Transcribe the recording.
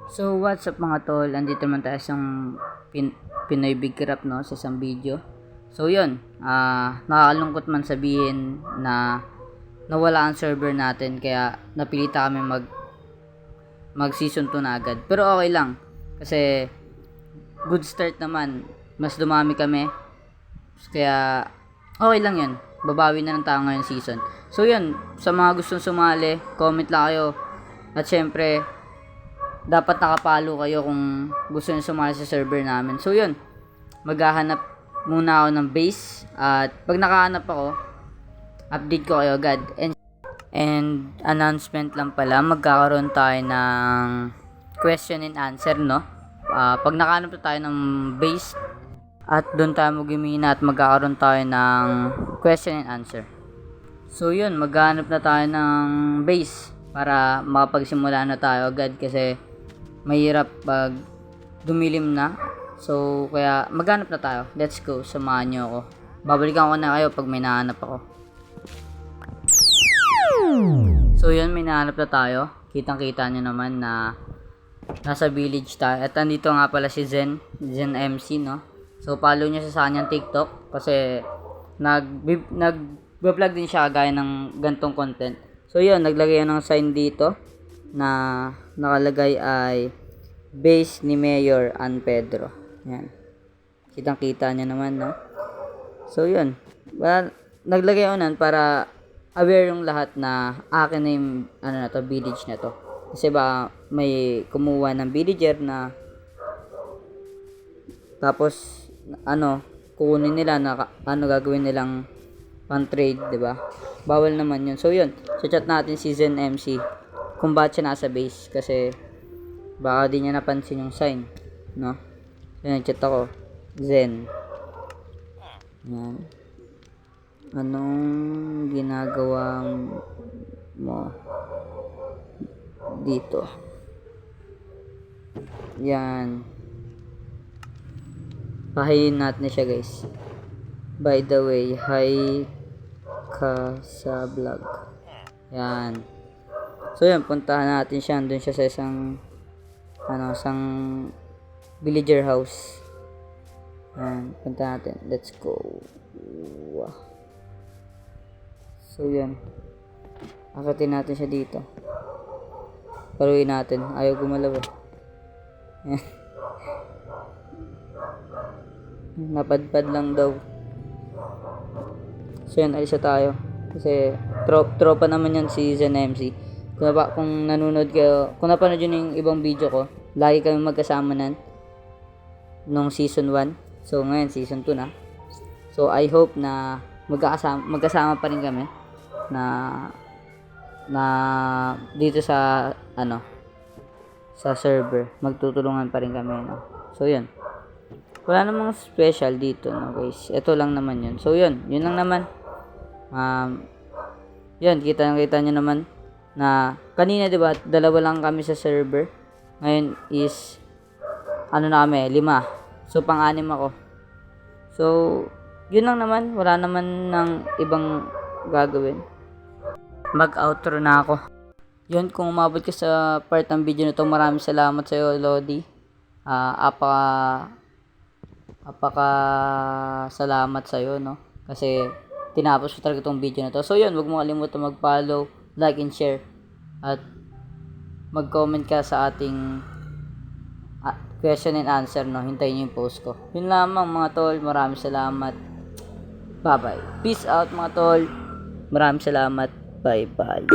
So what's up mga tol, andito naman tayo sa Pinoy Big Crap, no, sa isang video. So yun, nakakalungkot man sabihin na nawala ang server natin, kaya napilita kami mag season 2 na agad. Pero okay lang, kasi good start naman, mas dumami kami, kaya okay lang yun, babawi na ng tao ngayon season. So yun, sa mga gustong sumali, comment lang kayo. At syempre, dapat nakapalo kayo kung gusto niyo sumali sa server namin. So yun, maghahanap muna ako ng base, at pag nakahanap ako, update ko kayo agad. And announcement lang pala, magkakaroon tayo ng question and answer, no? Pag nakahanap na tayo ng base, at doon tayo magimina at magkakaroon tayo ng question and answer. So yun, maghahanap na tayo ng base para makapagsimula na tayo agad, kasi mahirap pag dumilim na. So kaya maghanap na tayo. Let's go, samahan nyo ako. Babalikan ko na kayo pag may nahanap ako. So yun, may nahanap na tayo. Kitang kita nyo naman na nasa village tayo. At andito nga pala si Zen MC, no? So follow nyo sa kanyang TikTok, kasi nag-vlog din siya gaya ng gantong content. So yun, naglagay ng sign dito na nakalagay ay base ni Mayor An Pedro. Yan. Kitang-kita niya naman, no? So yun. Well, naglagay ako nun para aware yung lahat na akin na yung village na to. Kasi ba may kumuha ng villager na tapos kukunin nila na gagawin nilang pang-trade, 'di ba? Bawal naman 'yun. So 'yun, chat natin si Zen MC kung bakit siya nasa base, kasi baka di niya napansin yung sign, no? Yan, chat ako. Zen. Yan. Anong ginagawa mo dito? Yan. Pahayin natin na siya, guys. By the way, hi ka sa vlog. Yan. So yan, puntahan natin siya. Doon siya sa isang villager house. Yan, punta natin. Let's go. So yan, akitin natin siya dito. Paluin natin. Ayaw gumalaw eh. Yan. Napadpad lang daw. So yan, alis na tayo, kasi tropa naman yan si Zen MC. Kung nanonood kayo, kung napanood yun yung ibang video ko, lagi kami magkasama nung season 1. So ngayon season 2 na. So I hope na magkasama pa rin kami na dito sa sa server. Magtutulungan pa rin kami, no? So yun, wala namang special dito, no, guys. Ito lang naman yun. So yun lang naman. Yun, kita nyo naman na kanina, diba, dalawa lang kami sa server. Ngayon is na kami, 5. So pang-anim ako. So yun lang naman, wala naman ng ibang gagawin. Mag-outro na ako. Yun, kung umabot ka sa part ng video na to, maraming salamat sa iyo, Lodi. Apaka salamat sa iyo, no, kasi tinapos ko talaga itong video na to. So yun, huwag mo kalimutan mag-follow, like and share, at mag-comment ka sa ating question and answer, no. Hintayin nyo yung post ko. Yun lamang mga tol, maraming salamat. Bye bye, peace out mga tol, maraming salamat, bye bye.